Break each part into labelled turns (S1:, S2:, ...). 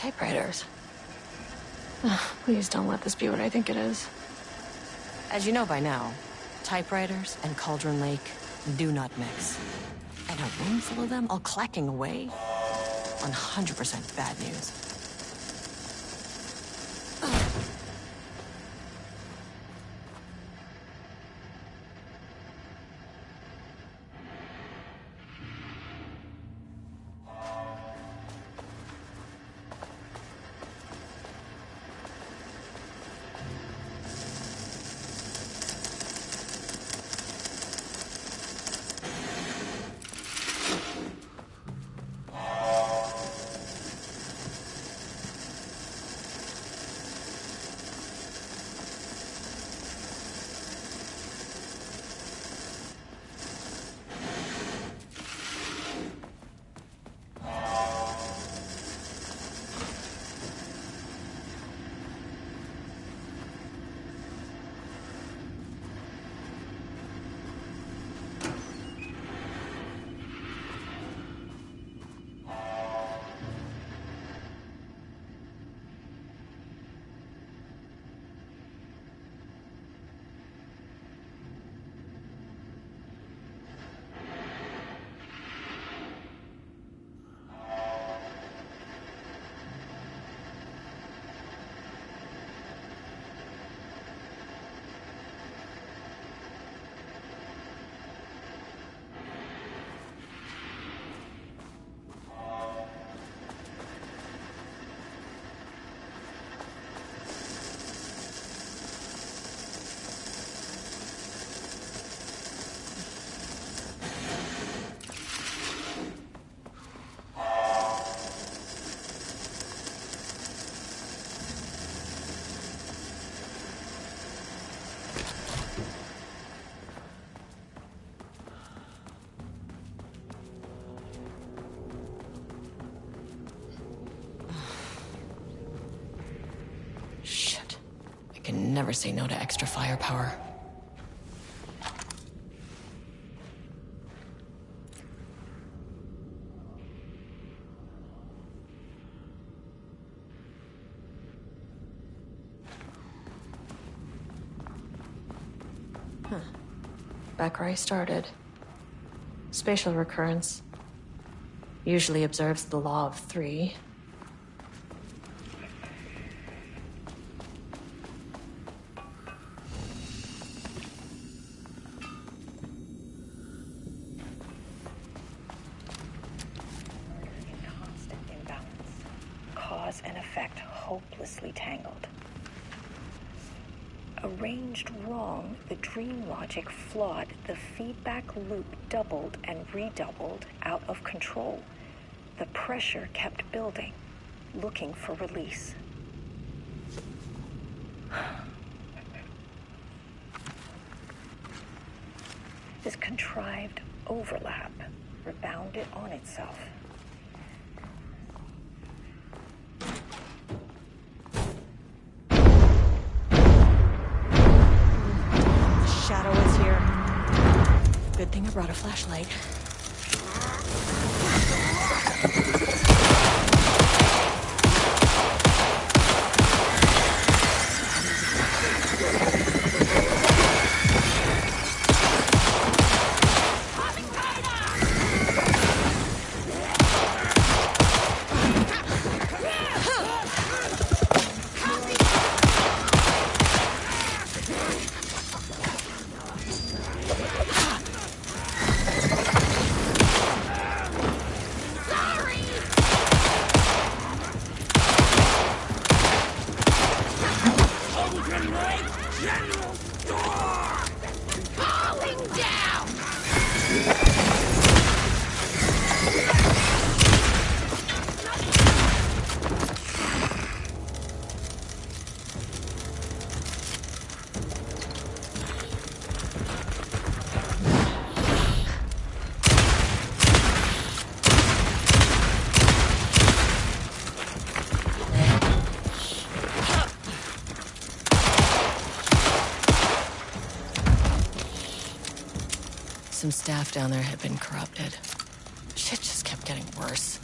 S1: Typewriters. Please don't let this be what I think it is.
S2: As you know by now, typewriters and Cauldron Lake do not mix. And a room full of them all clacking away? 100% bad news. I can never say no to extra firepower.
S1: Back where I started. Spatial recurrence. Usually observes the law of 3.
S3: And effect hopelessly tangled. Arranged wrong, the dream logic flawed, the feedback loop doubled and redoubled, out of control. The pressure kept building, looking for release. This contrived overlap rebounded on itself.
S2: Shadow is here. Good thing I brought a flashlight. Some staff down there had been corrupted. Shit just kept getting worse.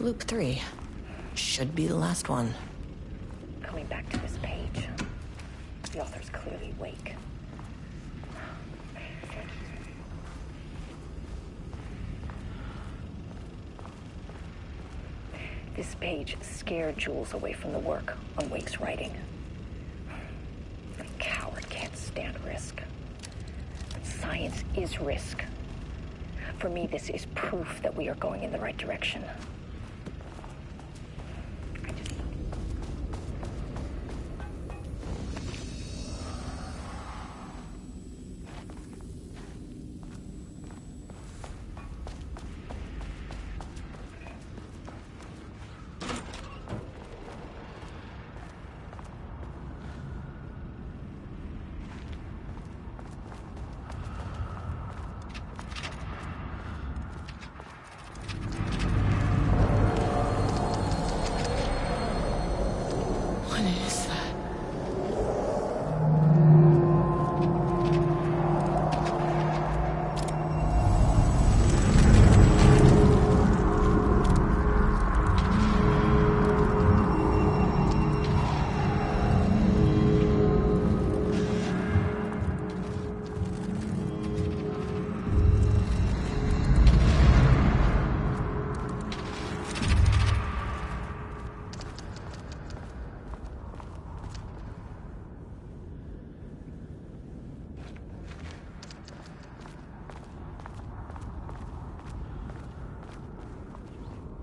S2: Loop 3. Should be the last one.
S3: Coming back to this page. The author's clearly awake. This page scared Jules away from the work on Wake's writing. A coward can't stand risk. But science is risk. For me, this is proof that we are going in the right direction.
S2: What is that?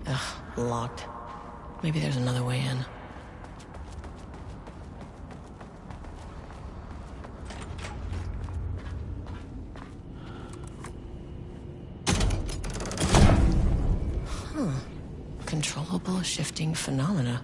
S2: Ugh, locked. Maybe there's another way in. Huh. Controllable shifting phenomena.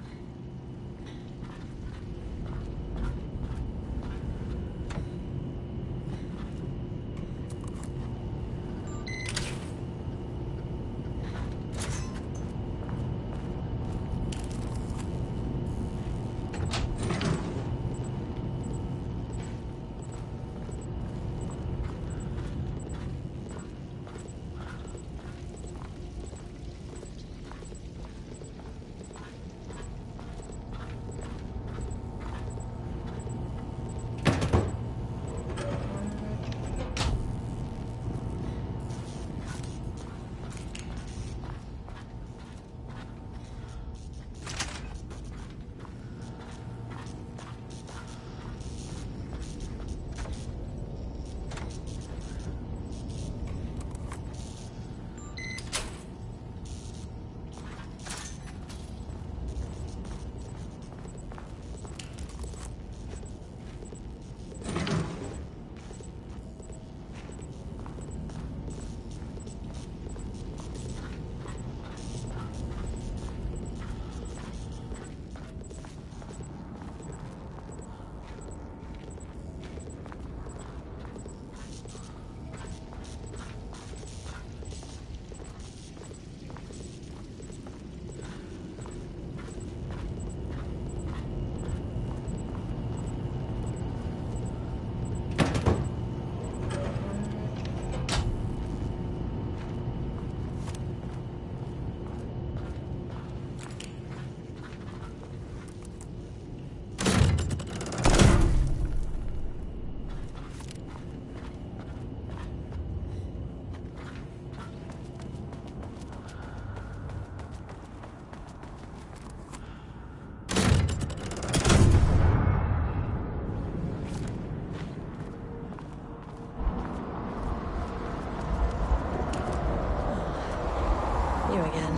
S2: You again.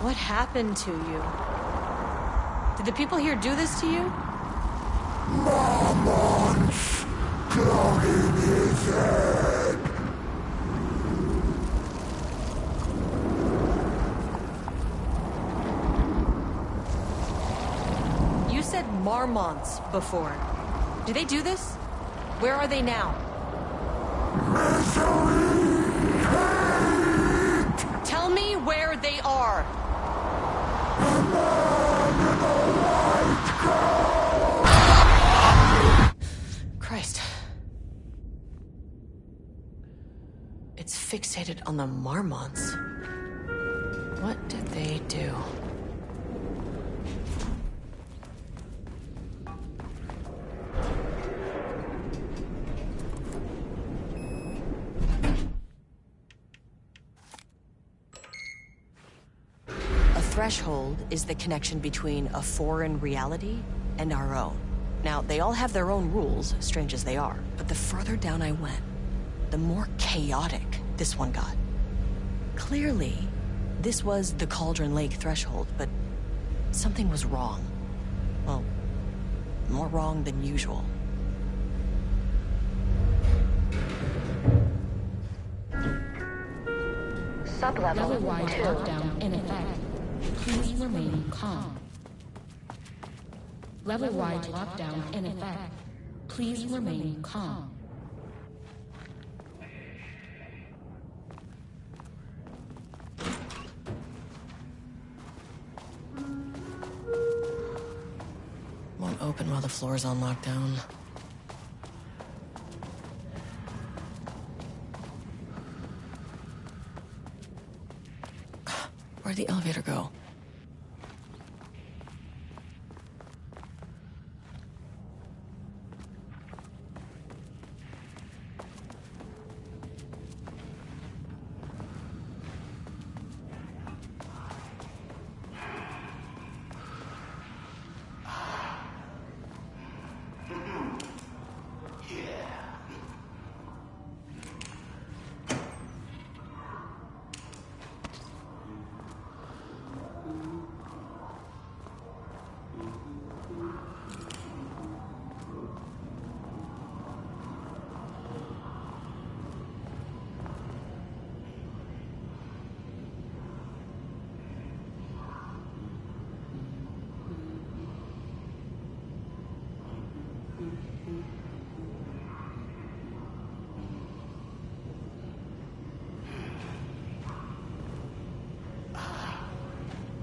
S2: What happened to you? Did the people here do this to you?
S4: Marmon's down in his head.
S2: You said Marmonts before. Do they do this? Where are they now?
S4: Misery, hate,
S2: Tell me where they are.
S4: the man in the white coat.
S2: Christ. It's fixated on the Marmonts. What did they do? A threshold is the connection between a foreign reality and our own. Now, they all have their own rules, strange as they are, but the further down I went, the more chaotic this one got. Clearly, this was the Cauldron Lake threshold, but something was wrong. Well, more wrong than usual.
S5: Level-wide lockdown in effect. Please remain calm. Level-wide lockdown in effect. Please remain calm.
S2: Won't open while the floor's on lockdown. Where'd the elevator go?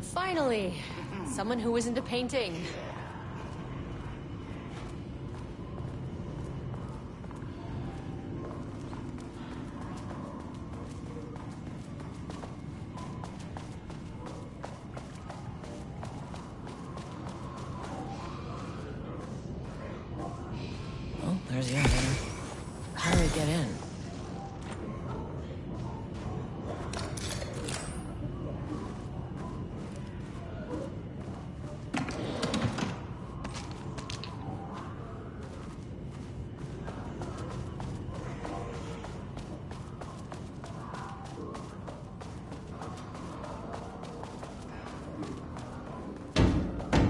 S2: Finally, someone who isn't a painting. Well, there's the elevator. How do we get in?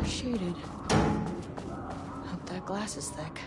S2: Shaded. Hope that glass is thick.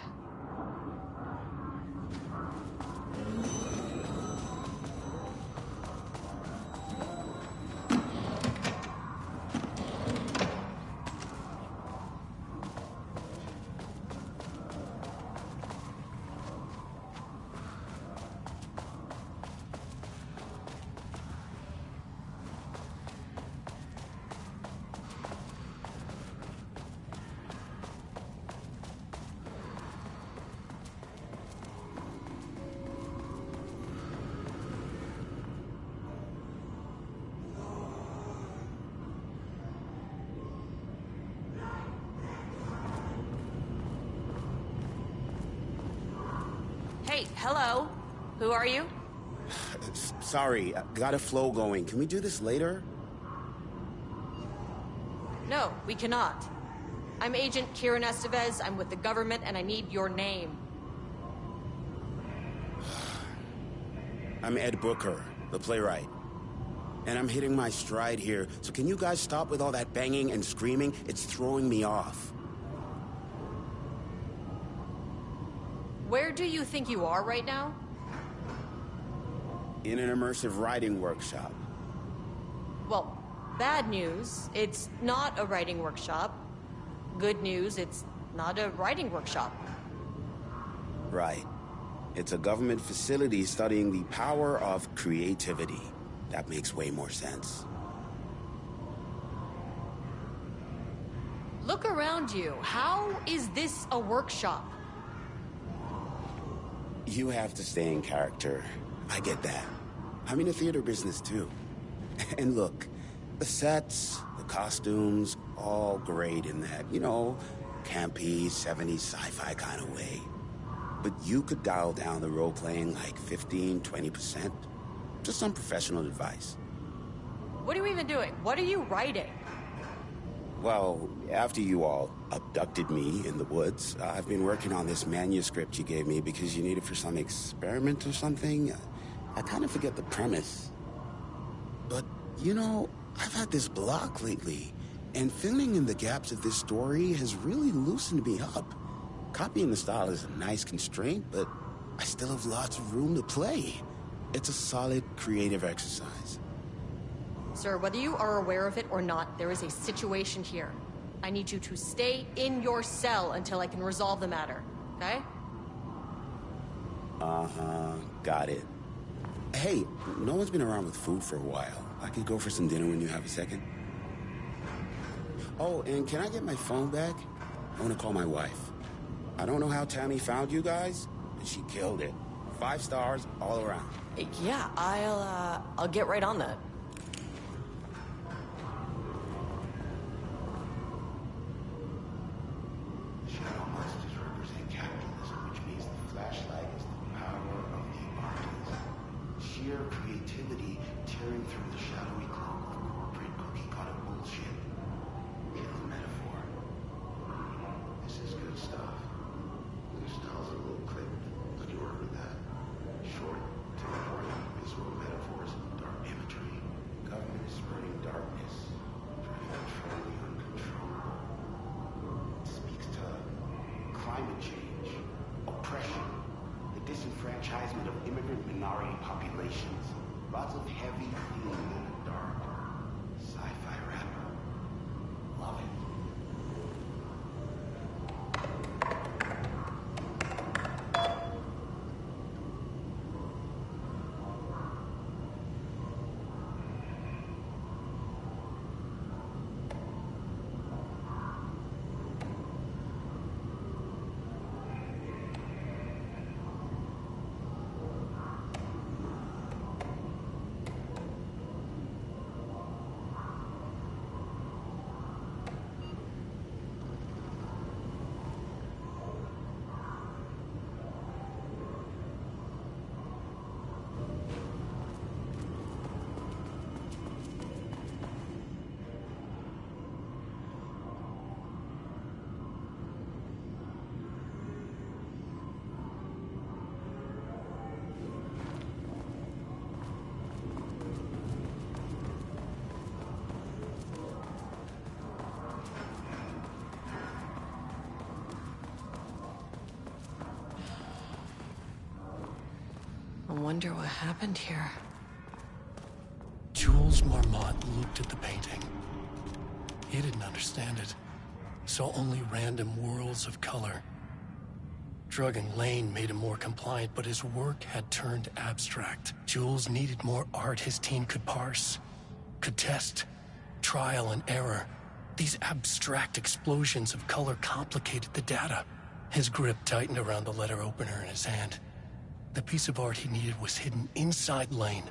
S2: Hey, hello. Who are you?
S6: Sorry, got a flow going. Can we do this later?
S2: No, we cannot. I'm Agent Kieran Estevez. I'm with the government, and I need your name.
S6: I'm Ed Booker, the playwright. And I'm hitting my stride here, so can you guys stop with all that banging and screaming? It's throwing me off.
S2: Where do you think you are right now?
S6: In an immersive writing workshop.
S2: Well, bad news, it's not a writing workshop. Good news, it's not a writing workshop.
S6: Right. It's a government facility studying the power of creativity. That makes way more sense.
S2: Look around you. How is this a workshop?
S6: You have to stay in character. I get that. I'm in the theater business too. And look, the sets, the costumes, all great in that, campy, 70s sci-fi kind of way. But you could dial down the role-playing like 15, 20%. Just some professional advice.
S2: What are you even doing? What are you writing?
S6: Well, after you all abducted me in the woods, I've been working on this manuscript you gave me because you need it for some experiment or something. I kind of forget the premise. But, I've had this block lately, and filling in the gaps of this story has really loosened me up. Copying the style is a nice constraint, but I still have lots of room to play. It's a solid creative exercise.
S2: Sir, whether you are aware of it or not, there is a situation here. I need you to stay in your cell until I can resolve the matter, okay?
S6: Uh-huh, got it. Hey, no one's been around with food for a while. I could go for some dinner when you have a second. Oh, and can I get my phone back? I want to call my wife. I don't know how Tammy found you guys, but she killed it. 5 stars all around.
S2: Yeah, I'll get right on that.
S6: Shadow monsters represent capitalism, which means the flashlight is the power of the artist. Sheer creativity tearing through the shadowy cloak of corporate cookie-cutter bullshit. Kill the metaphor. This is good stuff. Your style's a little clipped, but you work with that. Short to the point, visual metaphors, dark imagery. Government is spreading darkness, trying to control the uncontrollable. It speaks to climate change, oppression, the disenfranchisement of immigrant minority populations. Lots of heavy feeling in a dark sci-fi wrapper. Love it.
S2: I wonder what happened here.
S7: Jules Marmot looked at the painting. He didn't understand it. Saw only random whirls of color. Drugging Lane made him more compliant, but his work had turned abstract. Jules needed more art his team could parse, could test. Trial and error. These abstract explosions of color complicated the data. His grip tightened around the letter opener in his hand. The piece of art he needed was hidden inside Lane.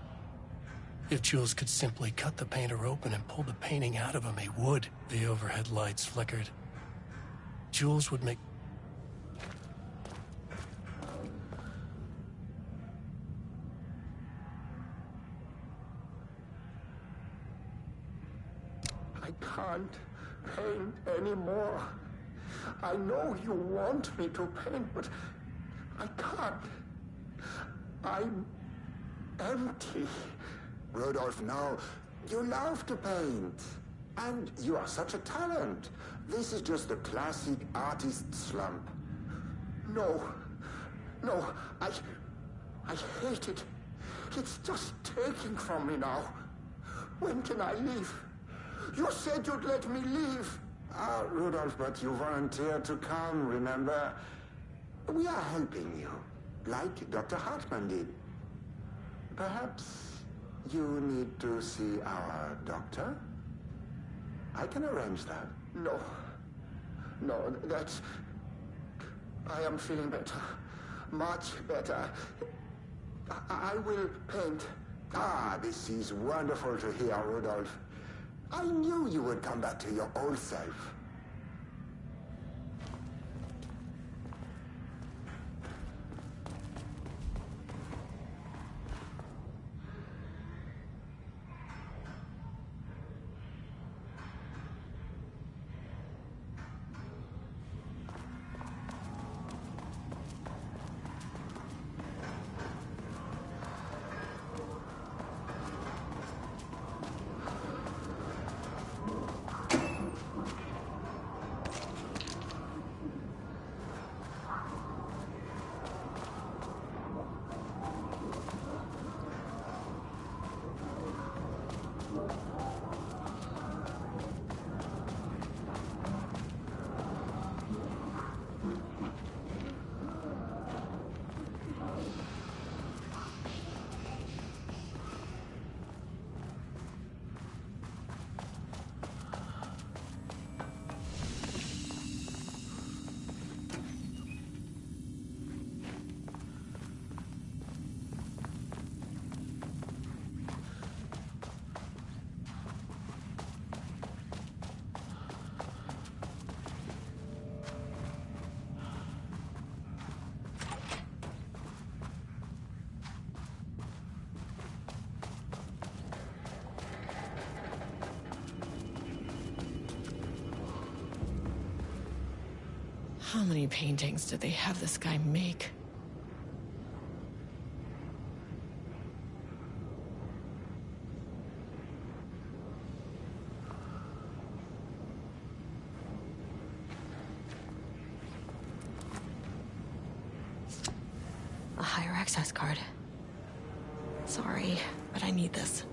S7: If Jules could simply cut the painter open and pull the painting out of him, he would. The overhead lights flickered. Jules would make...
S4: I can't paint anymore. I know you want me to paint, but I can't. I'm empty. Rudolph, now, you love to paint. And you are such a talent. This is just a classic artist slump. No, I hate it. It's just taking from me now. When can I leave? You said you'd let me leave. Rudolph, but you volunteered to come, remember? We are helping you, like Dr. Hartman did. Perhaps you need to see our doctor? I can arrange that. No, that's... I am feeling better. Much better. I will paint Ah, this is wonderful to hear, Rudolph. I knew you would come back to your old self.
S2: How many paintings did they have this guy make?
S1: A higher access card. Sorry, but I need this.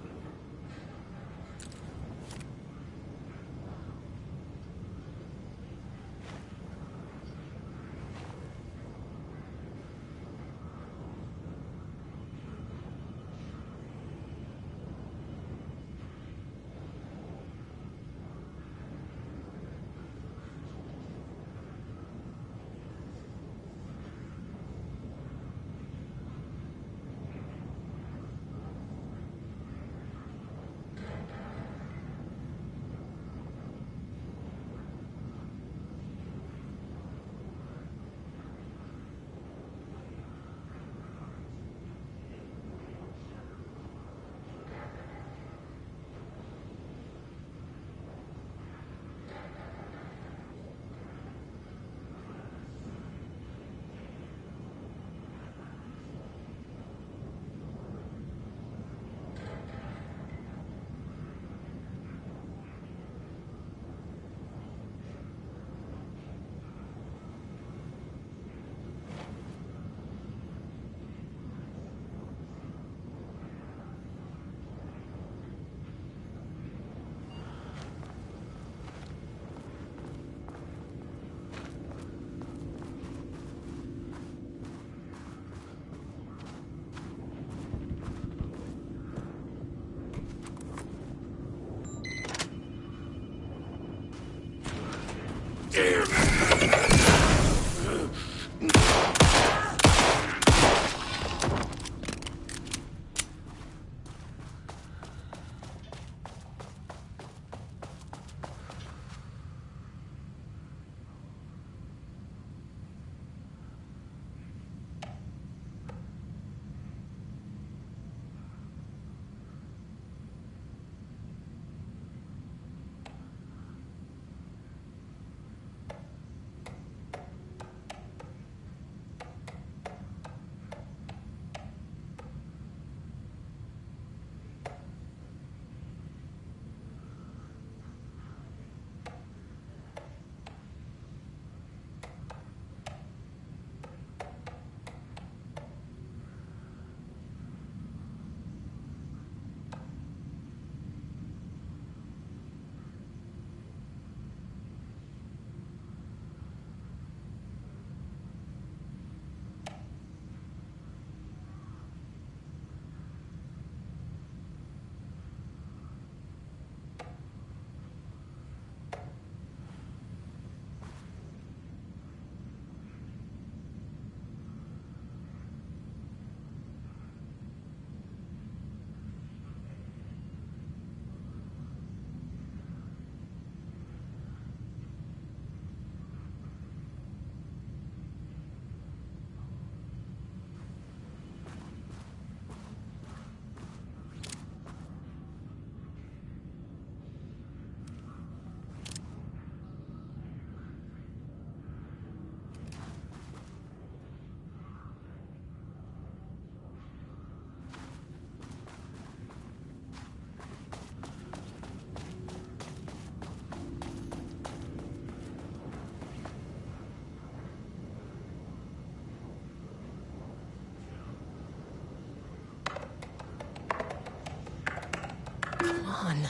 S2: on.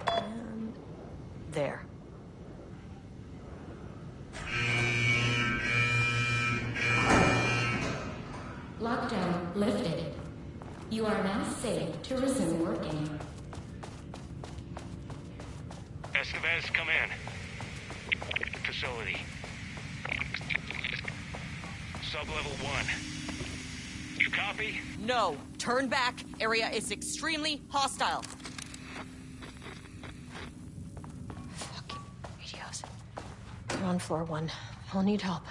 S1: And there.
S5: Lockdown lifted. You are now safe to resume working.
S8: Escavez, come in. Facility. Sub-level 1. You copy?
S2: No, turn back. Area is extremely hostile.
S1: Fucking radios. We're on floor 1. I'll need help.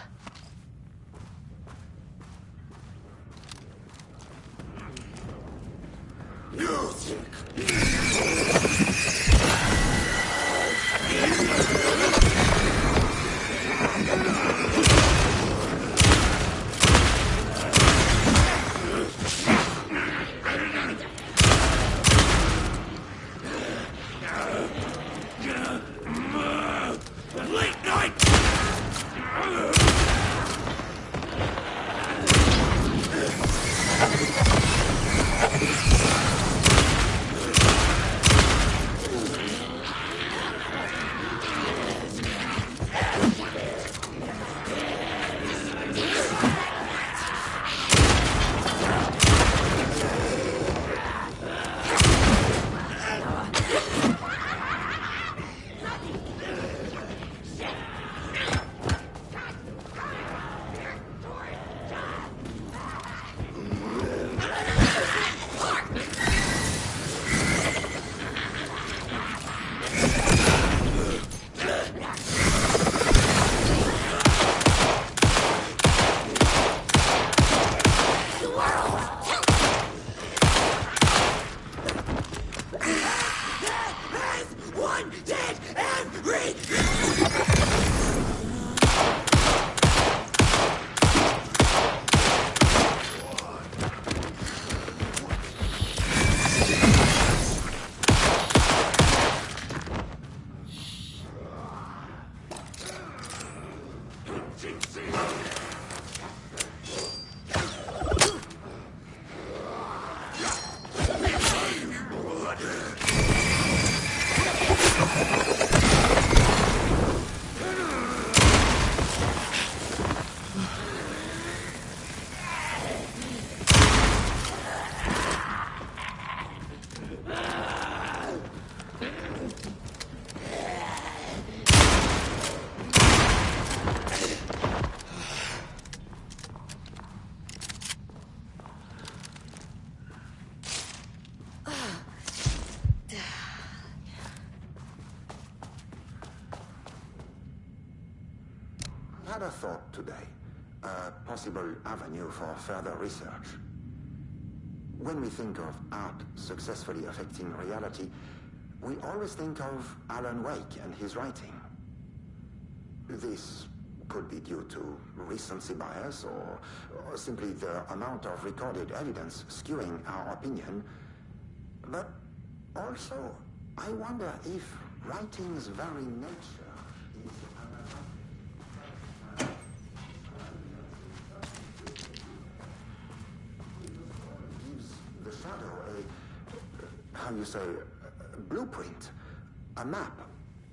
S4: Had a thought today, a possible avenue for further research. When we think of art successfully affecting reality, we always think of Alan Wake and his writing. This could be due to recency bias or simply the amount of recorded evidence skewing our opinion. But also, I wonder if writing's very nature is gives the shadow a, how you say, a blueprint, a map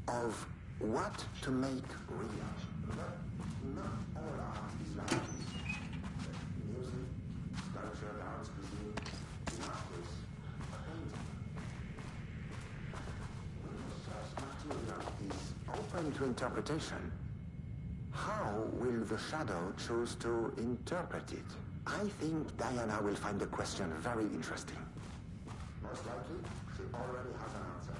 S4: of what to make real. But not all art is like this. Music, sculpture, dance, cuisine, artists, painting. When the source material is open to interpretation, how will the shadow choose to interpret it? I think Diana will find the question very interesting. Most likely, she already has an answer.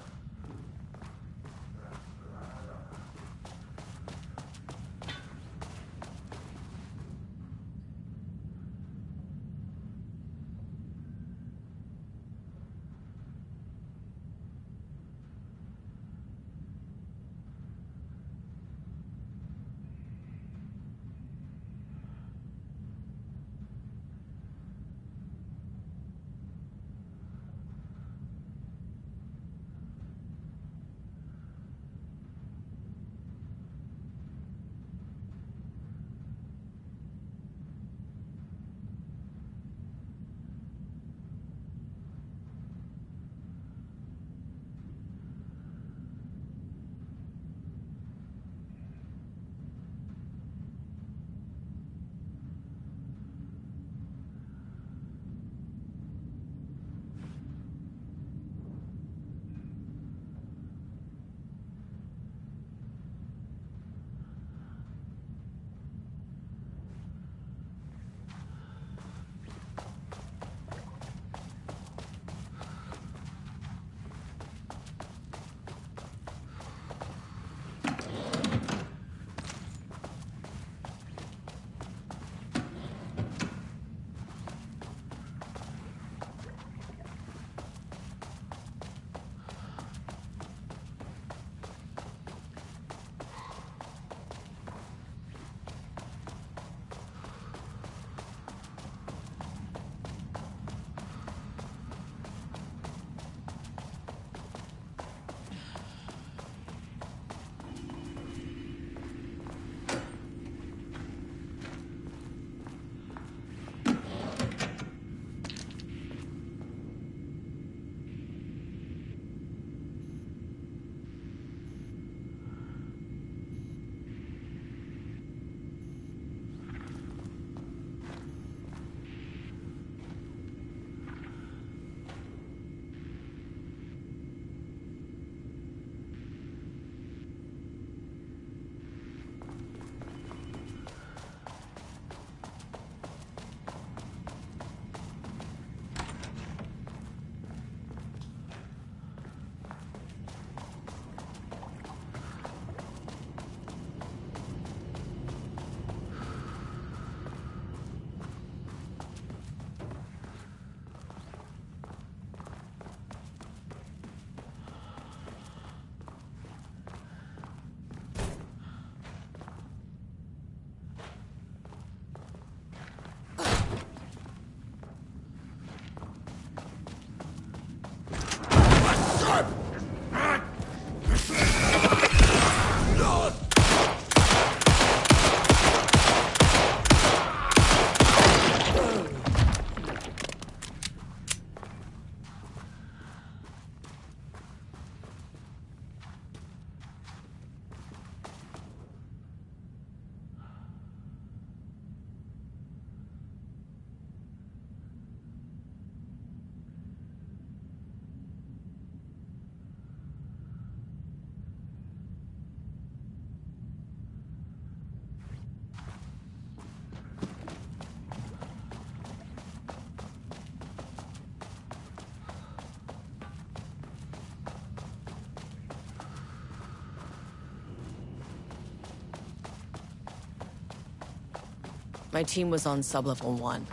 S2: My team was on sublevel 1.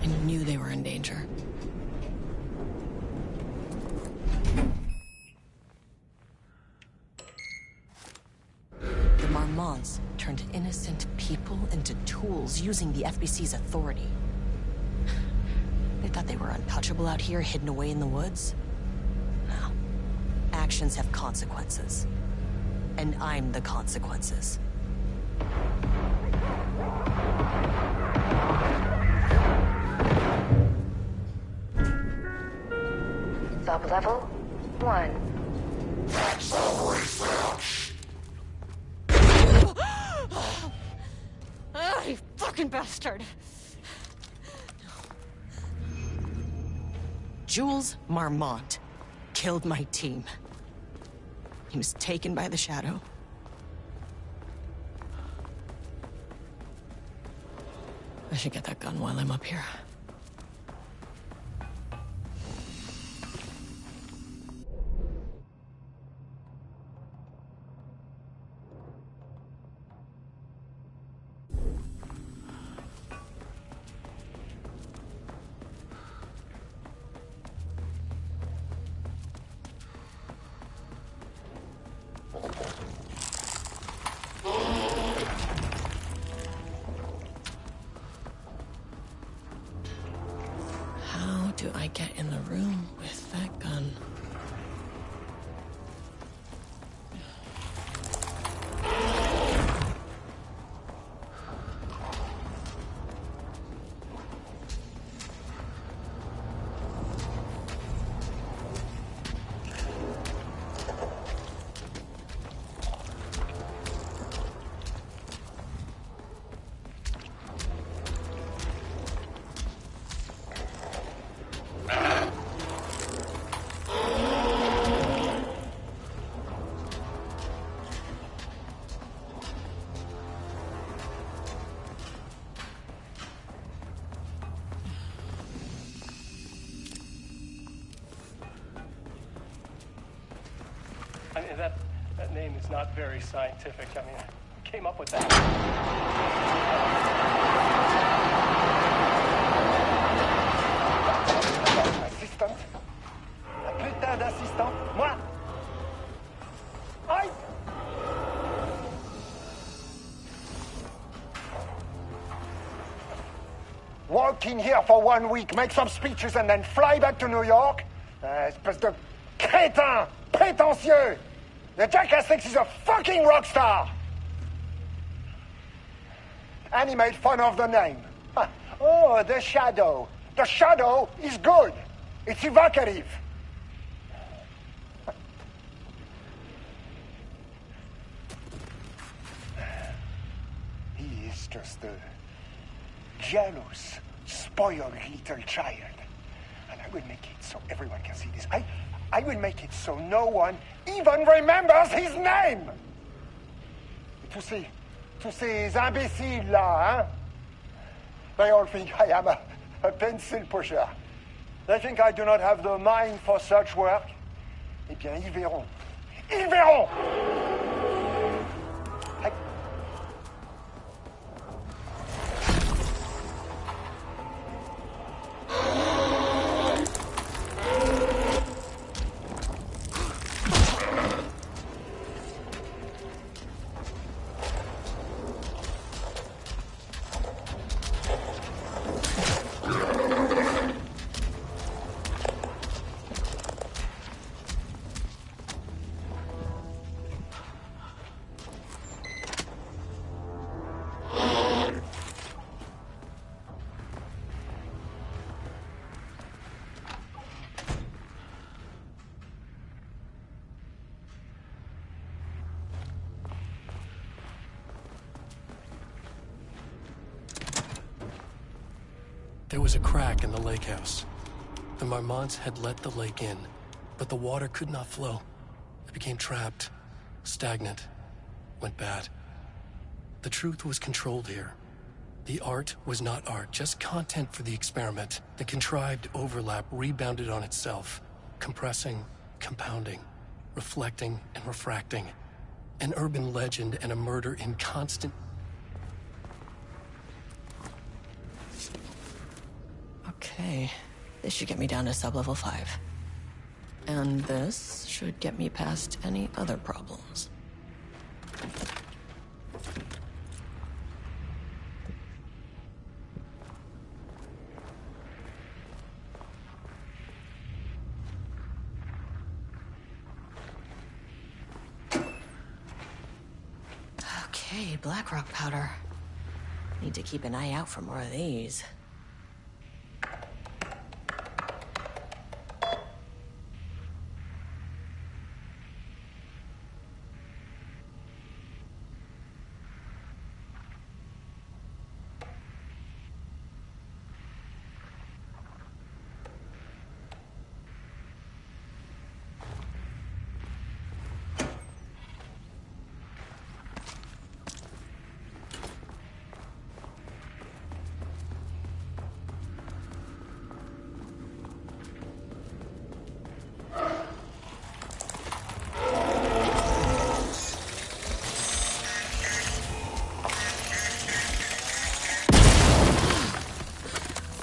S2: I knew they were in danger. The Marmonts turned innocent people into tools using the FBC's authority. They thought they were untouchable out here, hidden away in the woods? No. Actions have consequences. And I'm the consequences.
S3: Sublevel 1.
S2: Ah, you fucking bastard! Jules Marmont killed my team. He was taken by the Shadow. I should get that gun while I'm up here. How do I get in the room with that gun?
S9: I mean, that name is not very scientific. I mean, who came up with that? Assistant? Un putain d'assistant? Moi? Aïe!
S4: Work in here for 1 week, make some speeches, and then fly back to New York? Espèce de crétin! Prétentieux! The jackass thinks he's a fucking rock star! And he made fun of the name. Huh. Oh, the Shadow. The Shadow is good. It's evocative. He is just a jealous, spoiled little child. And I will make it so everyone can see this. I will make it so no one even remembers his name. Tous ces imbéciles là, hein? They all think I am a pencil pusher. They think I do not have the mind for such work. Eh bien, ils verront. Ils verront!
S7: There was a crack in the lake house. The Marmonts had let the lake in, but the water could not flow. It became trapped, stagnant, went bad. The truth was controlled here. The art was not art, just content for the experiment. The contrived overlap rebounded on itself, compressing, compounding, reflecting and refracting. An urban legend and a murder in constant...
S2: Okay, this should get me down to sub-level 5. And this should get me past any other problems. Okay, Blackrock powder. Need to keep an eye out for more of these.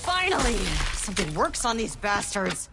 S2: Finally! Something works on these bastards!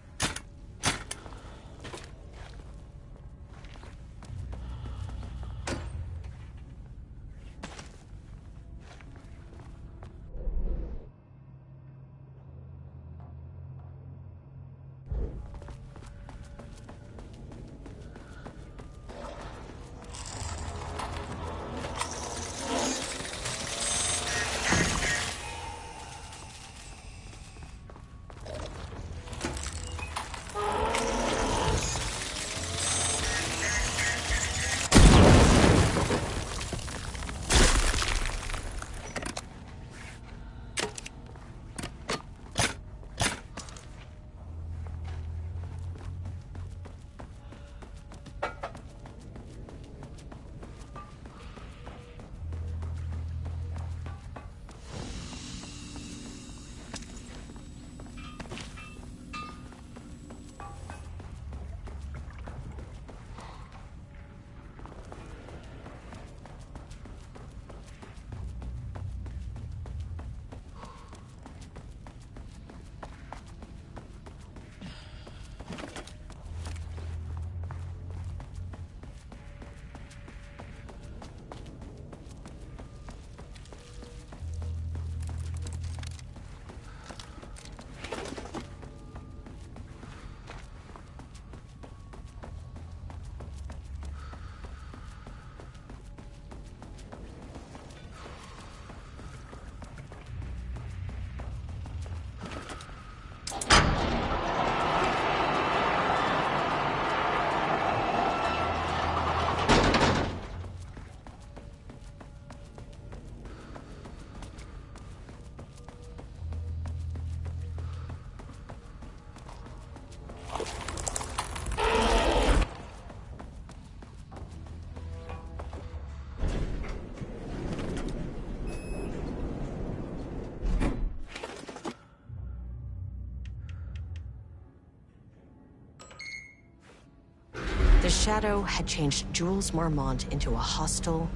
S2: The Shadow had changed Jules Marmont into a hostile,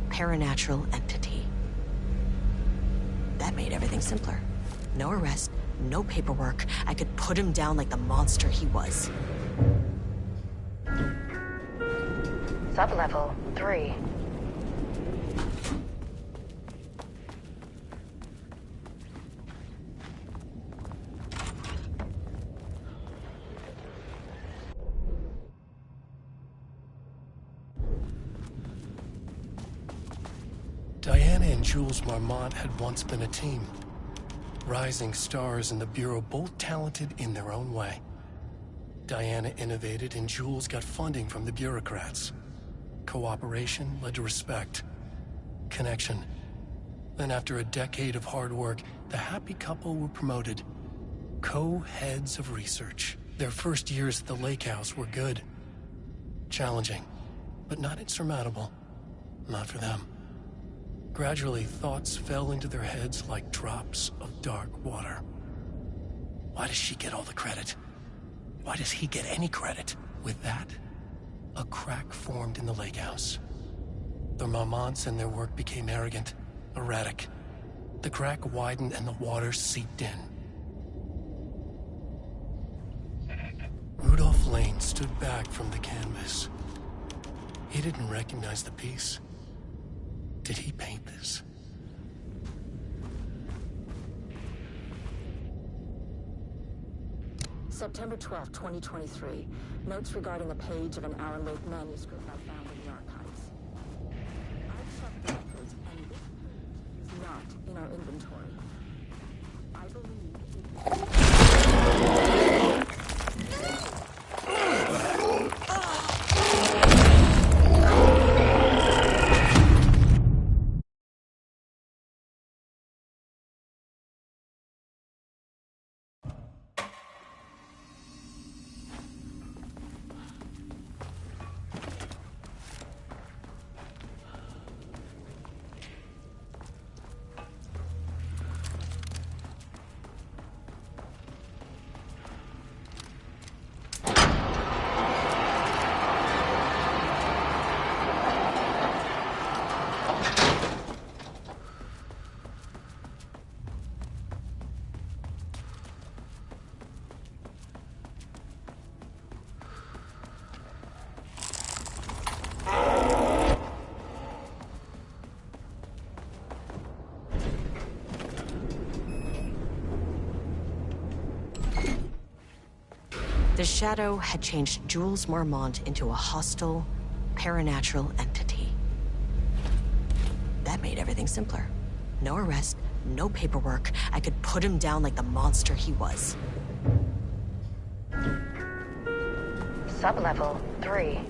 S2: paranatural entity. That made everything simpler. No arrest, no paperwork. I could put him down like the monster he was.
S3: Sublevel 3.
S7: Diana and Jules Marmont had once been a team. Rising stars in the Bureau, both talented in their own way. Diana innovated and Jules got funding from the bureaucrats. Cooperation led to respect. Connection. Then after a decade of hard work, the happy couple were promoted. Co-heads of research. Their first years at the lake house were good. Challenging, but not insurmountable. Not for them. Gradually, thoughts fell into their heads like drops of dark water. Why does she get all the credit? Why does he get any credit? With that, a crack formed in the lake house. The Marmonts and their work became arrogant, erratic. The crack widened and the water seeped in. stood back from the canvas. He didn't recognize the piece. Did he paint this?
S10: September 12, 2023. Notes regarding a page of an Aaron Lake manuscript I found in the archives. I've checked the records, and this page is not in our inventory. I believe it...
S2: The Shadow had changed Jules Marmont into a hostile, paranatural entity. That made everything simpler. No arrest, no paperwork. I could put him down like the monster he was.
S3: Sublevel 3.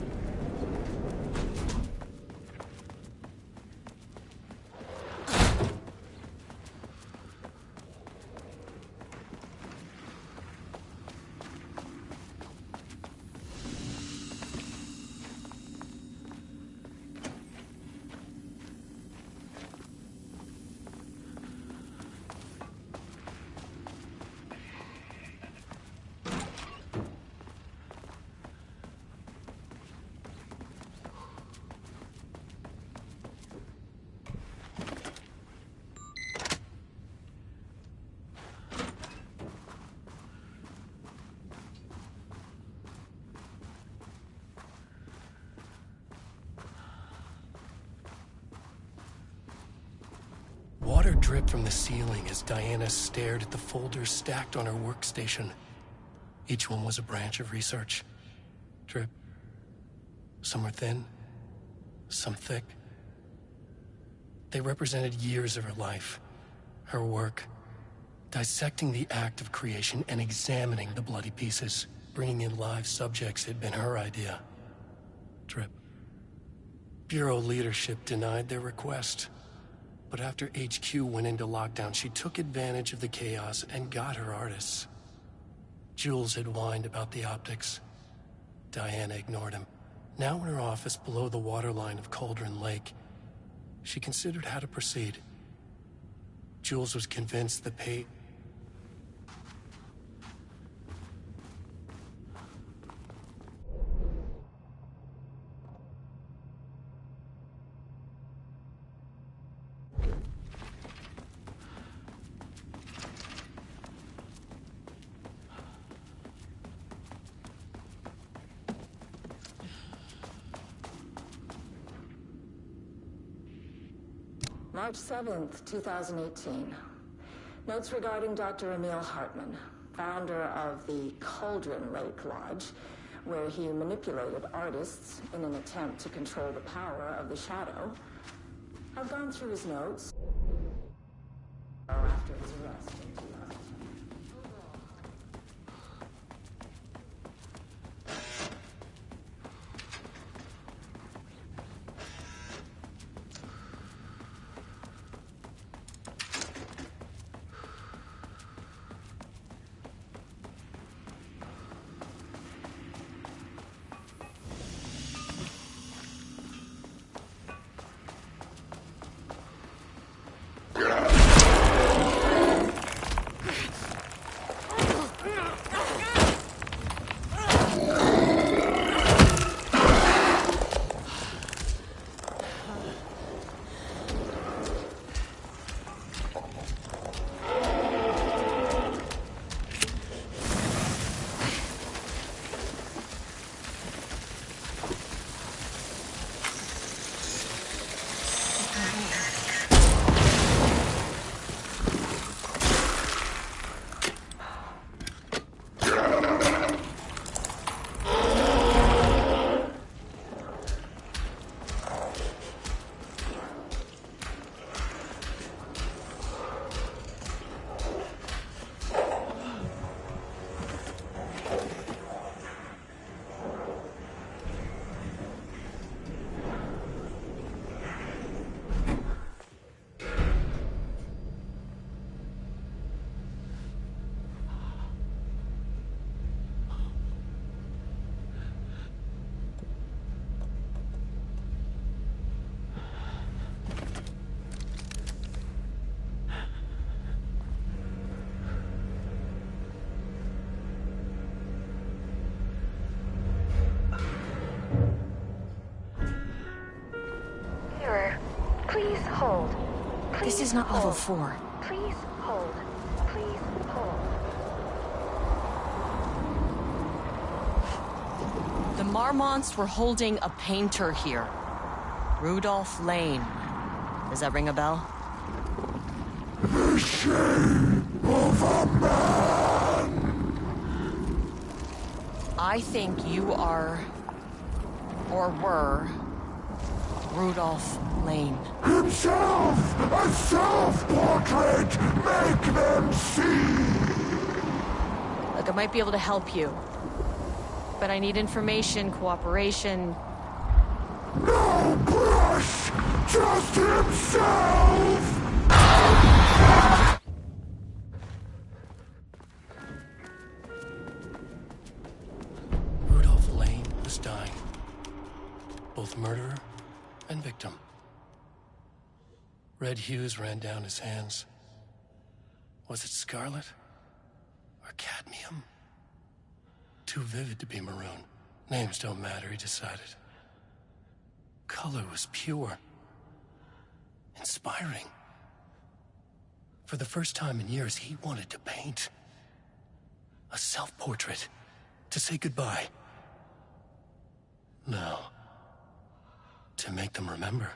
S7: Water dripped from the ceiling as Diana stared at the folders stacked on her workstation. Each one was a branch of research. Drip. Some were thin, some thick. They represented years of her life, her work, dissecting the act of creation and examining the bloody pieces. Bringing in live subjects had been her idea. Drip. Bureau leadership denied their request. But after HQ went into lockdown, she took advantage of the chaos and got her artists. Jules had whined about the optics. Diana ignored him. Now in her office below the waterline of Cauldron Lake, she considered how to proceed. Jules was convinced the
S10: March 7th, 2018. Notes regarding Dr. Emil Hartman, founder of the Cauldron Lake Lodge, where he manipulated artists in an attempt to control the power of the Shadow. I've gone through his notes after his arrest in 2010.
S3: Please hold.
S2: This is not level 4.
S3: Please hold. Please hold.
S2: The Marmonts were holding a painter here. Rudolph Lane. Does that ring a bell?
S4: The shape of a man.
S2: I think you are, or were, Rudolph Lane.
S4: Himself! A self-portrait! Make them see!
S2: Look, I might be able to help you. But I need information, cooperation.
S4: No brush! Just himself!
S7: Rudolph Lane was dying. Both murderer and victim. Red hues ran down his hands. Was it scarlet? Or cadmium? Too vivid to be maroon. Names don't matter, he decided. Color was pure. Inspiring. For the first time in years, he wanted to paint. A self-portrait. To say goodbye. No. To make them remember.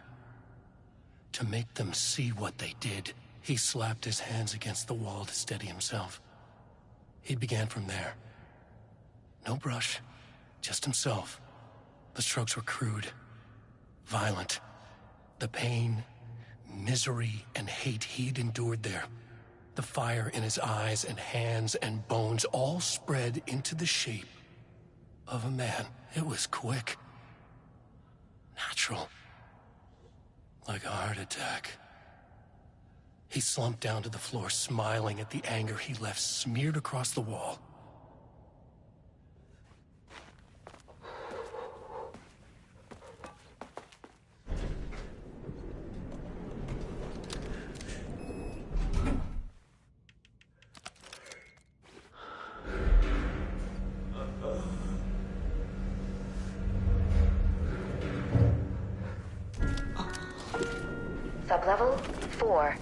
S7: To make them see what they did. He slapped his hands against the wall to steady himself. He began from there. No brush, just himself. The strokes were crude, violent. The pain, misery, and hate he'd endured there. The fire in his eyes and hands and bones all spread into the shape of a man. It was quick. Natural. Like a heart attack. He slumped down to the floor, smiling at the anger he left smeared across the wall.
S3: Sublevel 4.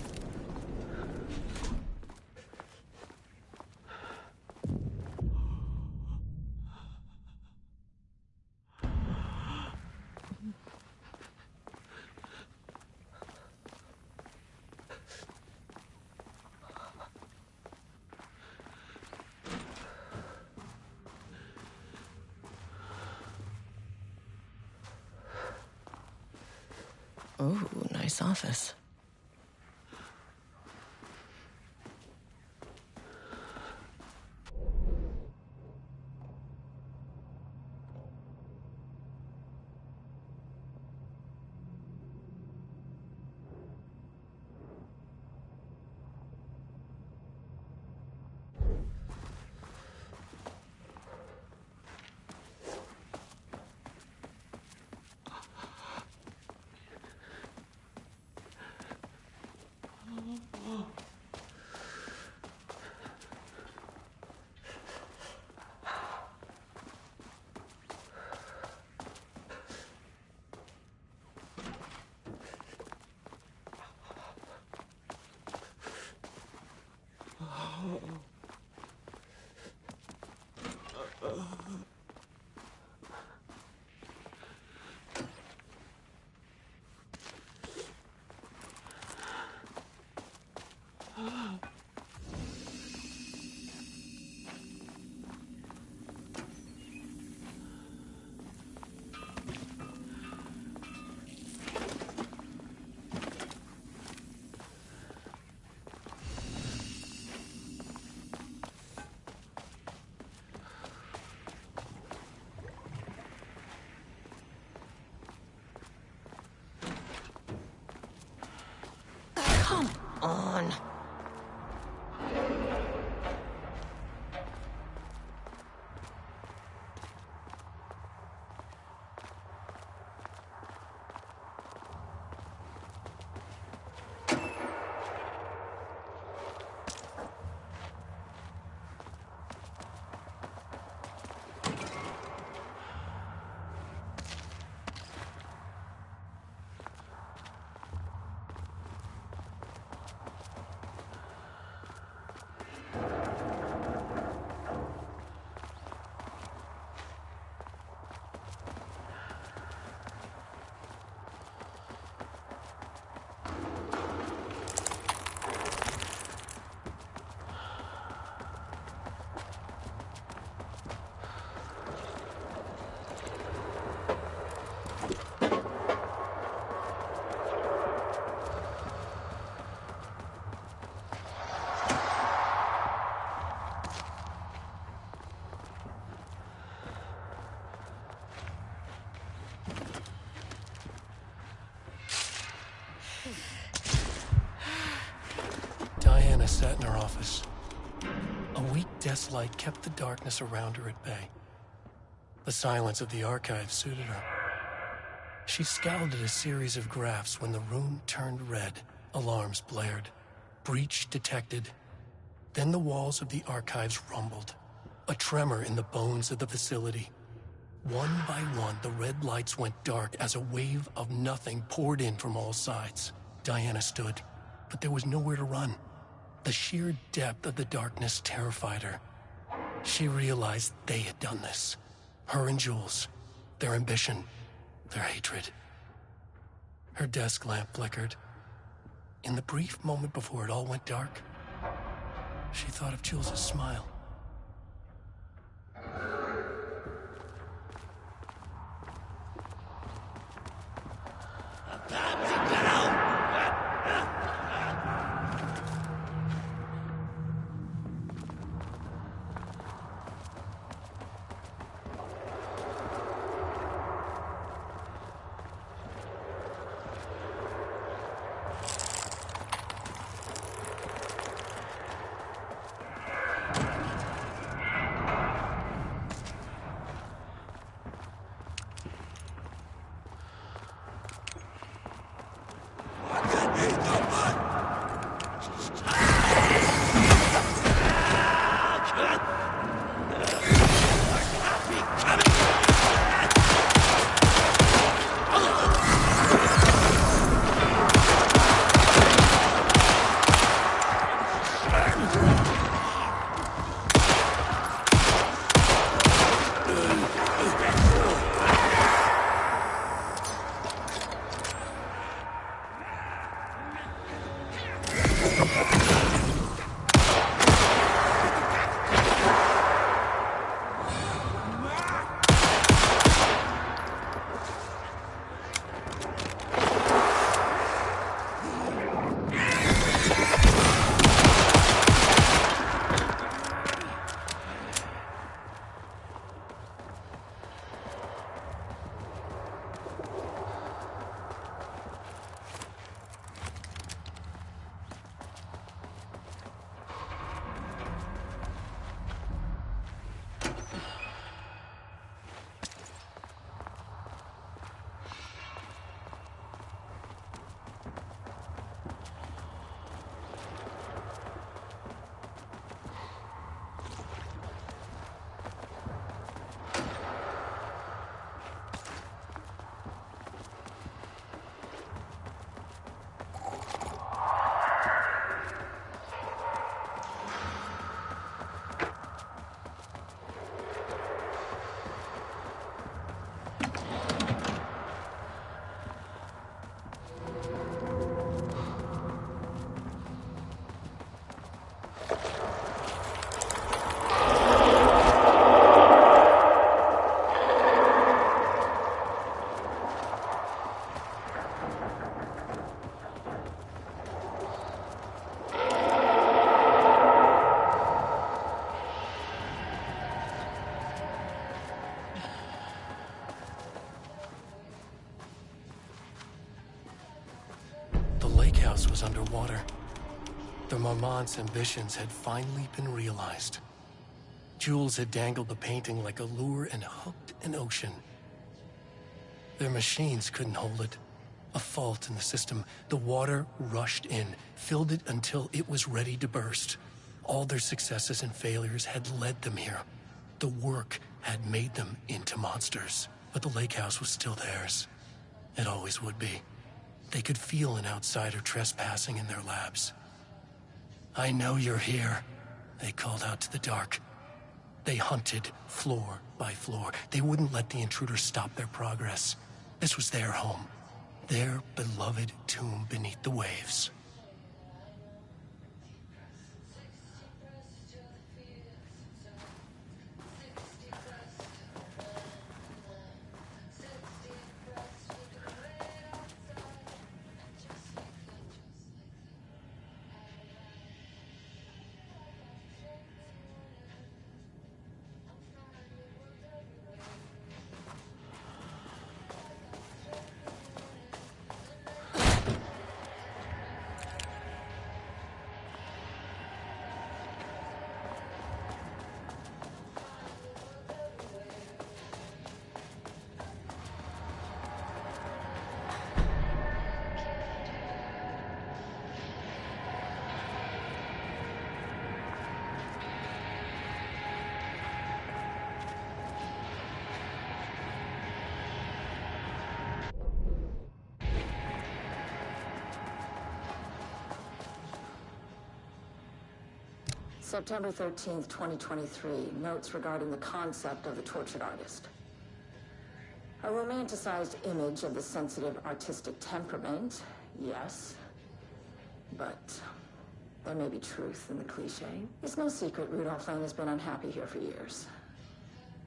S2: Ooh, nice office. Come on.
S7: Diana sat in her office. A weak desk light kept the darkness around her at bay. The silence of the archive suited her. She scowled at a series of graphs when the room turned red. Alarms blared. Breach detected. Then the walls of the archives rumbled. A tremor in the bones of the facility. One by one, the red lights went dark as a wave of nothing poured in from all sides. Diana stood, but there was nowhere to run. The sheer depth of the darkness terrified her. She realized they had done this. Her and Jules. Their ambition. Their hatred. Her desk lamp flickered. In the brief moment before it all went dark, she thought of Jules' smile. Was underwater. The Marmont's ambitions had finally been realized. Jules had dangled the painting like a lure and hooked an ocean. Their machines couldn't hold it. A fault in the system. The water rushed in, filled it until it was ready to burst. All their successes and failures had led them here. The work had made them into monsters. But the lake house was still theirs. It always would be. They could feel an outsider trespassing in their labs. "I know you're here," they called out to the dark. They hunted floor by floor. They wouldn't let the intruders stop their progress. This was their home, their beloved tomb beneath the waves.
S10: September 13th, 2023. Notes regarding the concept of the tortured artist. A romanticized image of the sensitive artistic temperament, yes. But there may be truth in the cliche. It's no secret Rudolph Lane has been unhappy here for years.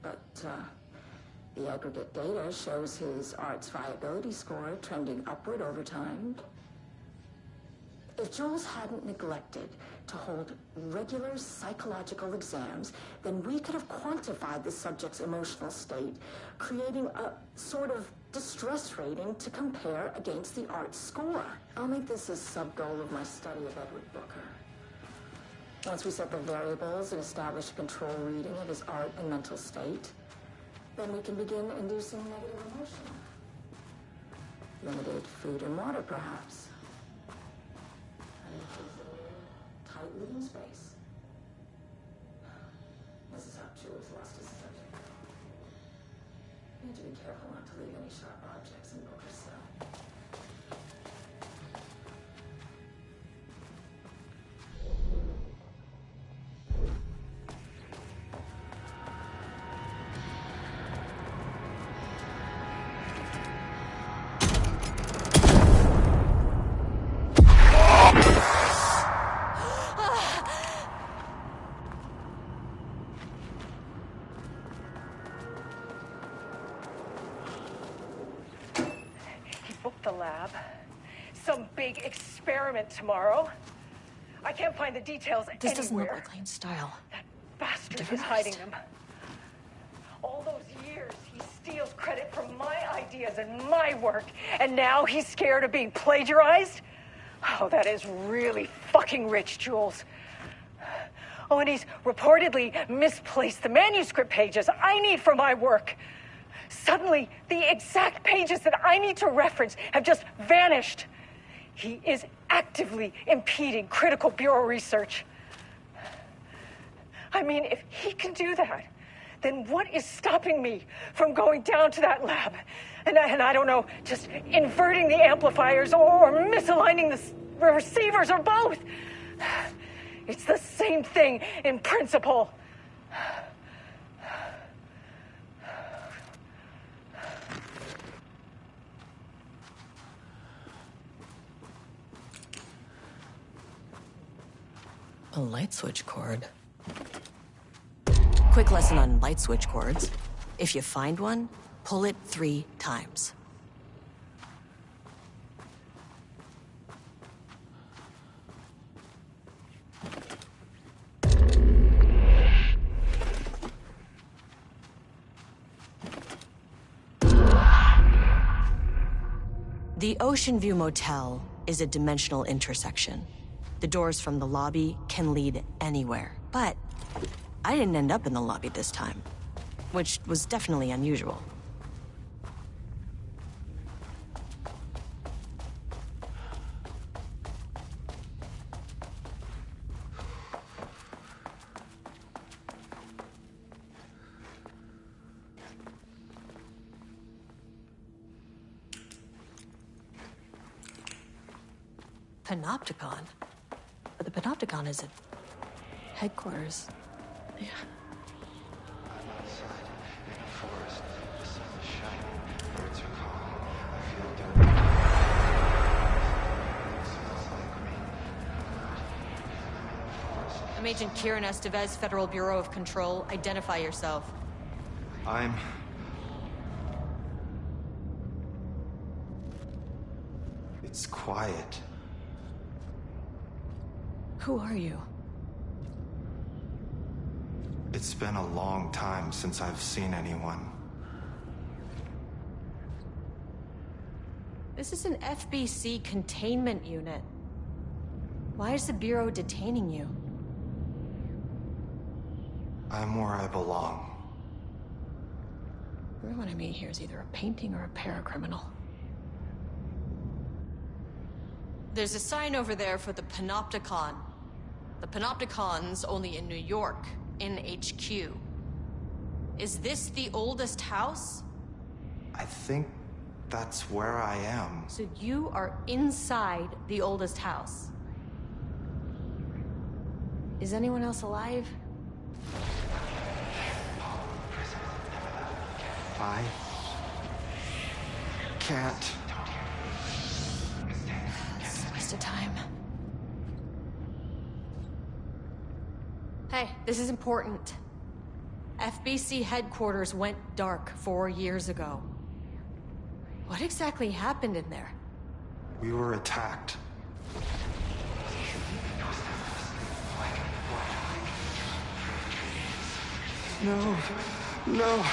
S10: But, the aggregate data shows his art's viability score trending upward over time. If Jules hadn't neglected to hold regular psychological exams, then we could have quantified the subject's emotional state, creating a sort of distress rating to compare against the art's score. I'll make this a sub-goal of my study of Edward Booker. Once we set the variables and establish a control reading of his art and mental state, then we can begin inducing negative emotion. Limited food and water, perhaps. Tight living space. This is how Jules lost his subject. You need to be careful not to leave any sharp objects in Booker's cell.
S3: Some big experiment tomorrow. I can't find the details
S1: This
S3: anywhere.
S1: doesn't look like Lane's style.
S3: That bastard is hiding them. All those years, he steals credit for my ideas and my work, and now he's scared of being plagiarized? Oh, that is really fucking rich, Jules. Oh, and he's reportedly misplaced the manuscript pages I need for my work. Suddenly, the exact pages that I need to reference have just vanished. He is actively impeding critical bureau research. I mean, if he can do that, then what is stopping me from going down to that lab? And I don't know, just inverting the amplifiers or misaligning the receivers or both? It's the same thing in principle.
S2: A light switch cord. Quick lesson on light switch cords. If you find one, pull it 3 times. The Ocean View Motel is a dimensional intersection. The doors from the lobby can lead anywhere, but I didn't end up in the lobby this time, which was definitely unusual. Panopticon? But the Panopticon is at headquarters. Yeah.
S6: I'm outside in a forest. The sun is shining. Birds are calling. I feel dirty. It smells like rain. I'm in a forest.
S2: I'm Agent Kieran Estevez, Federal Bureau of Control. Identify yourself.
S6: It's quiet.
S2: Who are you?
S6: It's been a long time since I've seen anyone.
S2: This is an FBC containment unit. Why is the Bureau detaining you?
S6: I'm where I belong.
S1: Everyone I meet here is either a painting or a paracriminal.
S2: There's a sign over there for the Panopticon. The Panopticon's only in New York, in HQ. Is this the oldest house?
S6: I think that's where I am.
S2: So you are inside the oldest house.
S1: Is anyone else alive?
S4: I can't.
S1: It's a waste of time. Hey, this is important. FBC headquarters went dark 4 years ago. What exactly happened in there?
S4: We were attacked. No, no,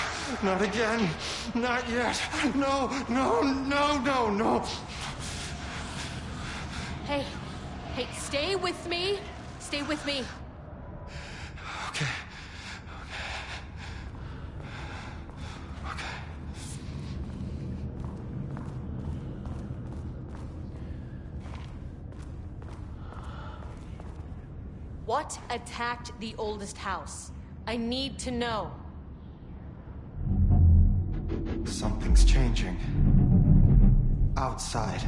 S4: not again. Not yet. No, no, no, no, no.
S1: Hey, stay with me. Stay with me.
S4: Okay.
S1: What attacked the oldest house? I need to know.
S4: Something's changing. Outside.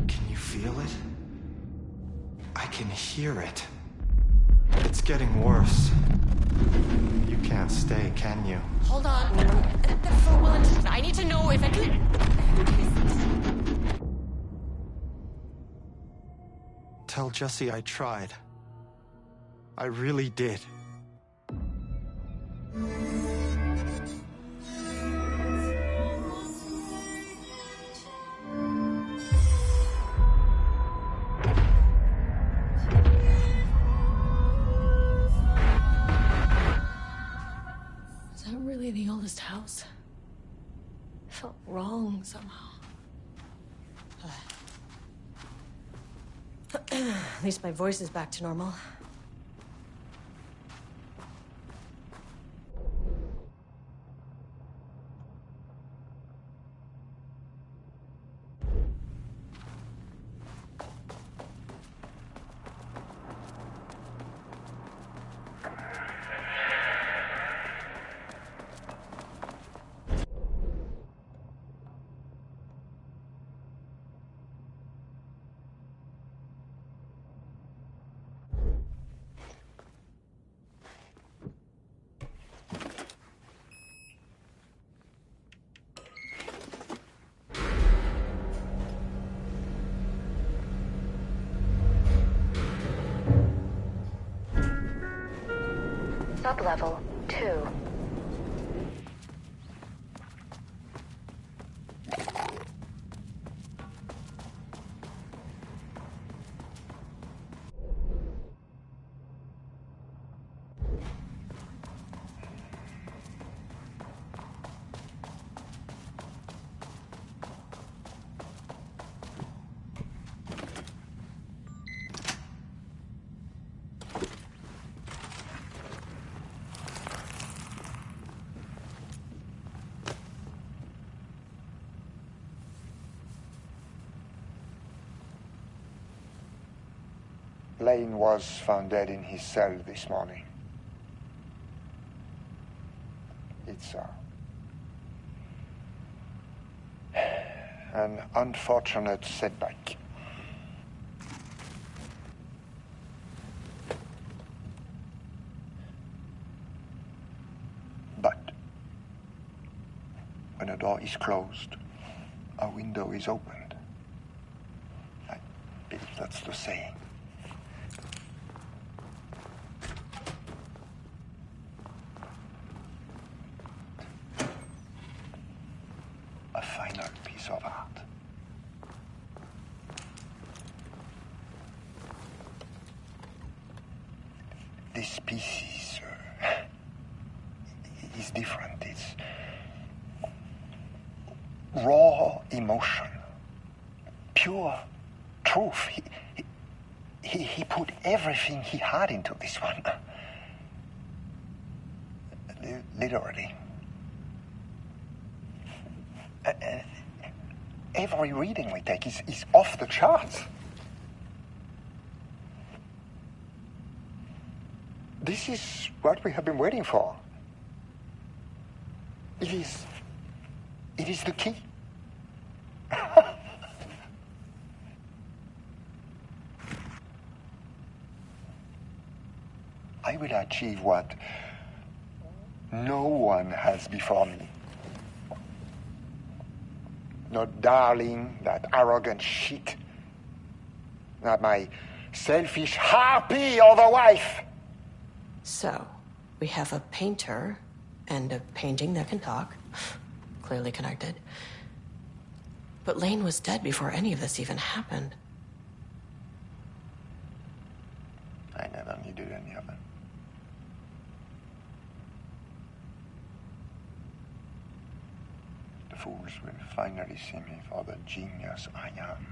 S4: Can you feel it? I can hear it. It's getting worse. You can't stay, can you?
S1: Hold on. For Wellington, I need to know if I can...
S4: Tell Jesse I tried. I really did.
S1: Is that really the oldest house? It felt wrong somehow. At least my voice is back to normal.
S3: Sublevel 2.
S11: Lane was found dead in his cell this morning. It's an unfortunate setback. But when a door is closed, a window is opened. I believe that's the saying. A final piece of art. This piece is different. It's raw emotion, pure truth. He put everything he had into this one. Literally. Every reading we take is off the charts. This is what we have been waiting for. It is the key. I will achieve what no one has before me. Not Darling, that arrogant shit. Not my selfish harpy other wife.
S2: So, we have a painter and a painting that can talk. Clearly connected. But Lane was dead before any of this even happened.
S11: I never needed any of it. The fools will finally see me for the genius I am.